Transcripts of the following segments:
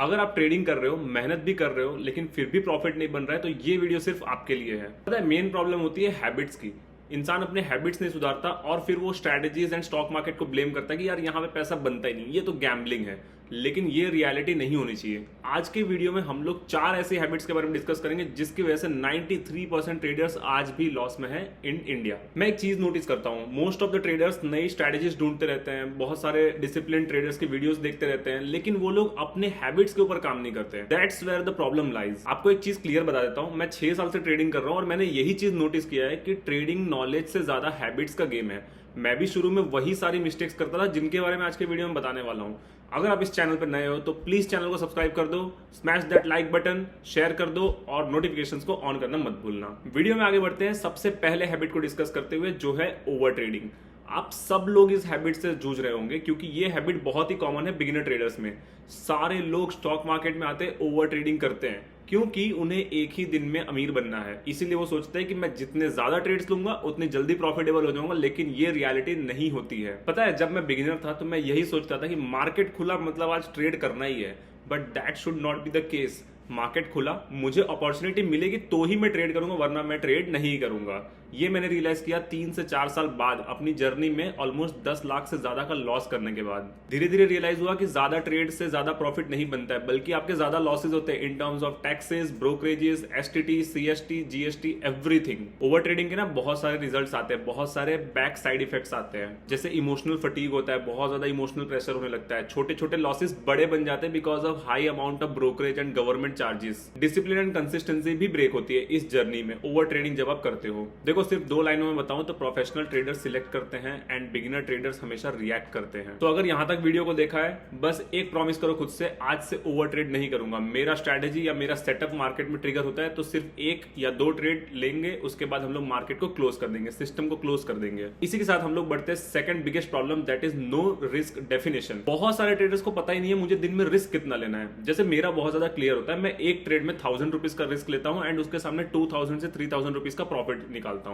अगर आप ट्रेडिंग कर रहे हो, मेहनत भी कर रहे हो, लेकिन फिर भी प्रॉफिट नहीं बन रहा है, तो ये वीडियो सिर्फ आपके लिए है। पता है, मेन प्रॉब्लम होती है हैबिट्स की। इंसान अपने हैबिट्स नहीं सुधारता और फिर वो स्ट्रैटेजीज एंड स्टॉक मार्केट को ब्लेम करता है कि यार यहाँ पे पैसा बनता ही नहीं, ये तो गैम्बलिंग है। लेकिन ये रियलिटी नहीं होनी चाहिए। आज के वीडियो में हम लोग 4 ऐसी हैबिट्स के बारे में डिस्कस करेंगे जिसकी वजह से 93% ट्रेडर्स आज भी लॉस में है इन इंडिया। मैं एक चीज नोटिस करता हूँ, मोस्ट ऑफ द ट्रेडर्स नई स्ट्रैटेजीज ढूंढते रहते हैं, बहुत सारे डिसिप्लिन ट्रेडर्स के वीडियोस देखते रहते हैं, लेकिन वो लोग अपने हैबिट्स के ऊपर काम नहीं करते। That's where the problem lies. आपको एक चीज क्लियर बता देता हूँ, मैं 6 साल से ट्रेडिंग कर रहा हूँ और मैंने यही चीज नोटिस किया है कि ट्रेडिंग नॉलेज से ज्यादा हैबिट्स का गेम है। मैं भी शुरू में वही सारी मिस्टेक्स करता था जिनके बारे में आज के वीडियो में बताने वाला हूं। अगर आप इस चैनल पर नए हो तो प्लीज चैनल को सब्सक्राइब कर दो, smash that like button, share कर दो और नोटिफिकेशंस को ऑन करना मत भूलना। वीडियो में आगे बढ़ते हैं। सबसे पहले हैबिट को डिस्कस करते हुए, जो है ओवर ट्रेडिंग। आप सब लोग इस हैबिट से जूझ रहे होंगे क्योंकि ये हैबिट बहुत ही कॉमन है बिगिनर ट्रेडर्स में। सारे लोग स्टॉक मार्केट में आते ओवर ट्रेडिंग करते हैं क्योंकि उन्हें एक ही दिन में अमीर बनना है। इसीलिए वो सोचते हैं कि मैं जितने ज्यादा ट्रेड्स लूंगा उतनी जल्दी प्रॉफिटेबल हो जाऊंगा, लेकिन ये रियलिटी नहीं होती है। पता है, जब मैं बिगिनर था तो मैं यही सोचता था कि मार्केट खुला मतलब आज ट्रेड करना ही है, but that should not be the case. Market खुला, मुझे अपॉर्चुनिटी मिलेगी तो ही मैं ट्रेड करूंगा, वरना मैं ट्रेड नहीं करूंगा। ये मैंने रियलाइज किया 3 से 4 साल बाद, अपनी जर्नी में ऑलमोस्ट 10 लाख से ज्यादा का लॉस करने के बाद। धीरे धीरे रियलाइज हुआ कि ज्यादा ट्रेड से ज्यादा प्रॉफिट नहीं बनता है, बल्कि आपके ज्यादा लॉसेज होते हैं इन terms of taxes, brokerages, STT, CST, GST, everything. Over trading के ना बहुत सारे रिजल्ट्स आते हैं, बहुत सारे बैक साइड इफेक्ट्स आते हैं, जैसे इमोशनल फटीग होता है, बहुत ज्यादा इमोशनल प्रेशर होने लगता है, छोटे छोटे लॉसेस बड़े बन जाते हैं because of high amount of brokerage and government charges. Discipline and consistency भी ब्रेक होती है इस जर्नी में ओवर ट्रेडिंग जब आप करते हो। देखो, सिर्फ 2 लाइनों में बताऊं तो प्रोफेशनल ट्रेडर्स सिलेक्ट करते हैं एंड बिगिनर ट्रेडर्स हमेशा रिएक्ट करते हैं। तो अगर यहां तक वीडियो को देखा है, बस एक प्रॉमिस करो खुद से, आज से ओवर ट्रेड नहीं करूंगा। मेरा स्ट्रैटेजी या मेरा सेटअप मार्केट में ट्रिगर होता है तो सिर्फ 1 या 2 ट्रेड लेंगे, उसके बाद हम लोग मार्केट को क्लोज कर देंगे, सिस्टम को क्लोज कर देंगे। इसी के साथ हम लोग बढ़ते हैं second biggest problem, that is no risk definition. बहुत सारे ट्रेडर्स को पता ही नहीं है मुझे दिन में रिस्क कितना लेना है। जैसे मेरा बहुत ज्यादा क्लियर होता है, मैं एक ट्रेड में 1000 रुपीज का रिस्क लेता हूं एंड उसके सामने 2000 से 3000 रुपीज का प्रॉफिट निकालता हूं।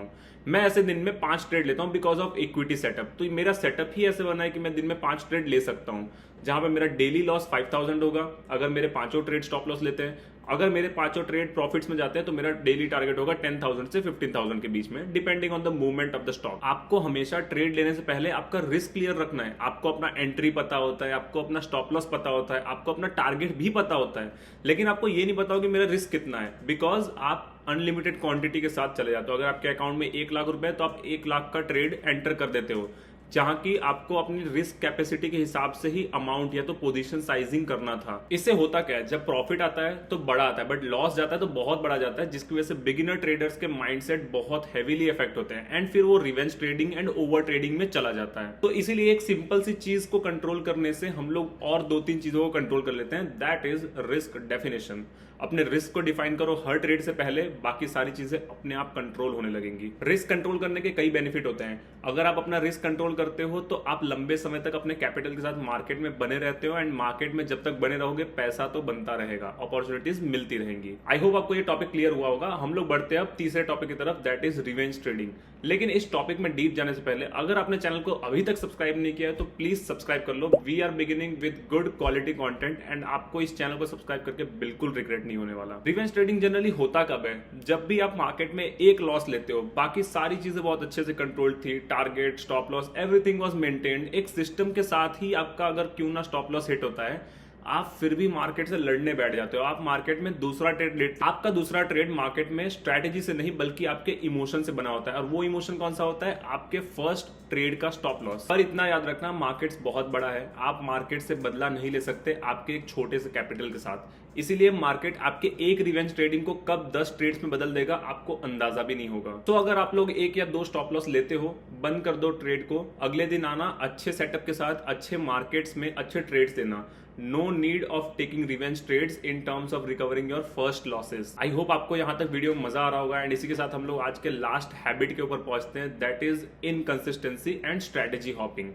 मैं ऐसे दिन में 5 ट्रेड लेता हूं बिकॉज ऑफ इक्विटी सेटअप। तो मेरा सेटअप ही ऐसे बना है कि मैं दिन में 5 ट्रेड ले सकता हूं, जहां पे मेरा डेली लॉस 5000 होगा अगर मेरे 5 ट्रेड स्टॉप लॉस लेते हैं। अगर मेरे 5 ट्रेड प्रॉफिट्स में जाते हैं तो मेरा डेली टारगेट होगा 10,000 से 15,000 के बीच में, depending on the movement of the stock. आपको हमेशा ट्रेड लेने से पहले आपका रिस्क क्लियर रखना है। आपको अपना एंट्री पता होता है, आपको अपना स्टॉप लॉस पता होता है, आपको अपना टारगेट भी पता होता है, लेकिन आपको ये नहीं पता हो कि मेरा रिस्क कितना है, बिकॉज आप अनलिमिटेड क्वांटिटी के साथ चले जाते हो। अगर आपके अकाउंट में 1 लाख रुपए है तो आप 1 लाख का ट्रेड एंटर कर देते हो, जहां की आपको अपनी रिस्क कैपेसिटी के हिसाब से ही अमाउंट या तो पोजीशन साइजिंग करना था। इससे होता क्या है, जब प्रॉफिट आता है तो बड़ा आता है, बट लॉस जाता है तो बहुत बड़ा जाता है, जिसकी वजह से बिगिनर ट्रेडर्स के माइंडसेट बहुत हेवीली इफेक्ट होते हैं एंड फिर वो revenge trading and over trading में चला जाता है। तो इसीलिए एक सिंपल सी चीज को कंट्रोल करने से हम लोग और 2-3 चीजों को कंट्रोल कर लेते हैं, दैट इज रिस्क डेफिनेशन। अपने रिस्क को डिफाइन करो हर ट्रेड से पहले, बाकी सारी चीजें अपने आप कंट्रोल होने लगेंगी। रिस्क कंट्रोल करने के कई बेनिफिट होते हैं। अगर आप अपना रिस्क कंट्रोल करते हो तो आप लंबे समय तक अपने कैपिटल के साथ मार्केट में बने रहते हो एंड मार्केट में जब तक बने रहोगे पैसा तो बनता रहेगा, अपॉर्चुनिटीज मिलती रहेंगी। आई होप आपको ये टॉपिक क्लियर हुआ होगा। हम लोग बढ़ते हैं अब तीसरे टॉपिक की तरफ, दैट इज रिवेंज ट्रेडिंग। लेकिन इस टॉपिक में डीप जाने से पहले अगर आपने चैनल को अभी तक सब्सक्राइब नहीं किया है तो प्लीज सब्सक्राइब कर लो। We are beginning with good quality content and आपको इस चैनल को सब्सक्राइब करके बिल्कुल रिग्रेट नहीं होने वाला। रिवेंज ट्रेडिंग जनरली होता कब है, जब भी आप मार्केट में एक लॉस लेते हो, बाकी सारी चीजें बहुत अच्छे से कंट्रोल थी, target, stop loss, everything was maintained, एक सिस्टम के साथ ही आपका अगर क्यों ना स्टॉप लॉस हिट होता है, आप फिर भी मार्केट से लड़ने बैठ जाते हो। आप मार्केट में दूसरा ट्रेड लेते, आपका दूसरा ट्रेड मार्केट में स्ट्रैटेजी से नहीं बल्कि आपके इमोशन से बना होता है, और वो इमोशन कौन सा होता है, आपके फर्स्ट ट्रेड का स्टॉप लॉस। पर इतना याद रखना, मार्केट्स बहुत बड़ा है, आप मार्केट से बदला नहीं ले सकते आपके एक छोटे से कैपिटल के साथ। इसीलिए मार्केट आपके एक रिवेंज ट्रेडिंग को कब 10 ट्रेड्स में बदल देगा आपको अंदाजा भी नहीं होगा। तो अगर आप लोग 1 या 2 स्टॉप लॉस लेते हो, बंद कर दो ट्रेड को, अगले दिन आना अच्छे सेटअप के साथ, अच्छे मार्केट्स में अच्छे ट्रेड्स देना। No need of taking revenge trades in terms of recovering your first losses. I hope आपको यहां तक वीडियो में मजा आ रहा होगा एंड इसी के साथ हम लोग आज के लास्ट हैबिट के ऊपर पहुंचते हैं, that is inconsistency and strategy hopping.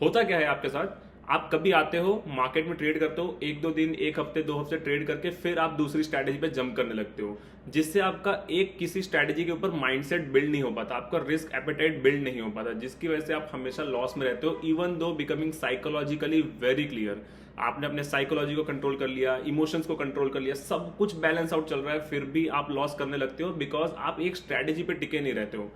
होता क्या है आपके साथ, आप कभी आते हो मार्केट में ट्रेड करते हो, 1-2 दिन, 1 हफ्ते, 2 हफ्ते ट्रेड करके फिर आप दूसरी स्ट्रैटेजी पे जंप करने लगते हो, जिससे आपका एक किसी स्ट्रैटेजी के ऊपर माइंडसेट बिल्ड नहीं हो पाता, आपका रिस्क एपेटाइट बिल्ड नहीं हो पाता, जिसकी वजह से आप हमेशा लॉस में रहते हो, even though becoming psychologically very clear. आपने अपने साइकोलॉजी को कंट्रोल कर लिया, इमोशंस को कंट्रोल कर लिया, सब कुछ बैलेंस आउट चल रहा है, फिर भी आप लॉस करने लगते हो बिकॉज आप एक स्ट्रैटेजी पे टिके नहीं रहते हो।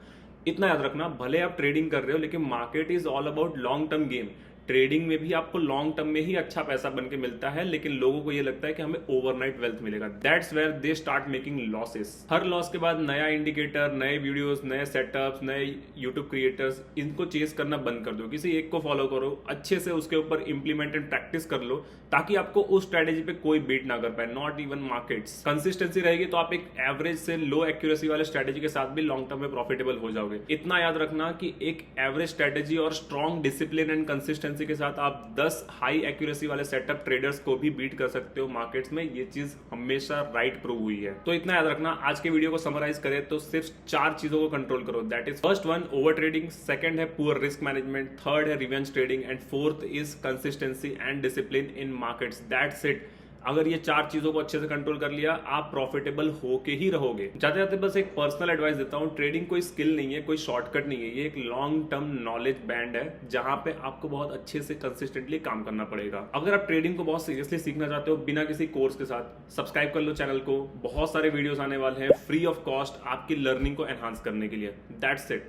इतना याद रखना, भले आप ट्रेडिंग कर रहे हो लेकिन market is all about long term game. Trading में भी आपको लॉन्ग टर्म में ही अच्छा पैसा बन के मिलता है, लेकिन लोगों को ये लगता है कि हमें ओवरनाइट वेल्थ मिलेगा। That's where they start making losses. हर लॉस के बाद नया इंडिकेटर, नए वीडियोस, नए सेटअप्स, नए यूट्यूब क्रिएटर्स, इनको चेस करना बंद कर दो। किसी एक को फॉलो करो, अच्छे से उसके ऊपर इंप्लीमेंट एंड प्रैक्टिस कर लो, ताकि आपको उस स्ट्रेटेजी पे कोई बीट ना कर पाए, नॉट इवन मार्केट्स। कंसिस्टेंसी रहेगी तो आप एक एवरेज से लो एक्यूरेसी वाले स्ट्रेटेजी के साथ भी लॉन्ग टर्म में प्रॉफिटेबल हो जाओगे। इतना याद रखना कि एक एवरेज स्ट्रेटेजी और स्ट्रॉन्ग डिसिप्लिन एंड कंसिस्टेंसी के साथ आप 10 हाई एक्यूरेसी वाले सेटअप ट्रेडर्स को भी बीट कर सकते हो मार्केट्स में। ये चीज हमेशा राइट प्रूव हुई है। तो इतना याद रखना, आज के वीडियो को समराइज करें तो सिर्फ 4 चीजों को कंट्रोल करो। That is first one over trading, second है पुअर रिस्क मैनेजमेंट, थर्ड है revenge trading and fourth is consistency and discipline in markets. That's it. अगर ये 4 चीजों को अच्छे से कंट्रोल कर लिया, आप प्रॉफिटेबल होके ही रहोगे। जाते जाते बस एक पर्सनल एडवाइस देता हूँ, ट्रेडिंग कोई स्किल नहीं है, कोई शॉर्टकट नहीं है, ये एक लॉन्ग टर्म नॉलेज बैंड है जहां पे आपको बहुत अच्छे से कंसिस्टेंटली काम करना पड़ेगा। अगर आप ट्रेडिंग को बहुत सीरियसली सीखना चाहते हो बिना किसी कोर्स के साथ, सब्सक्राइब कर लो चैनल को। बहुत सारे वीडियोस आने वाले हैं फ्री ऑफ कॉस्ट आपकी लर्निंग को एनहांस करने के लिए। That's it.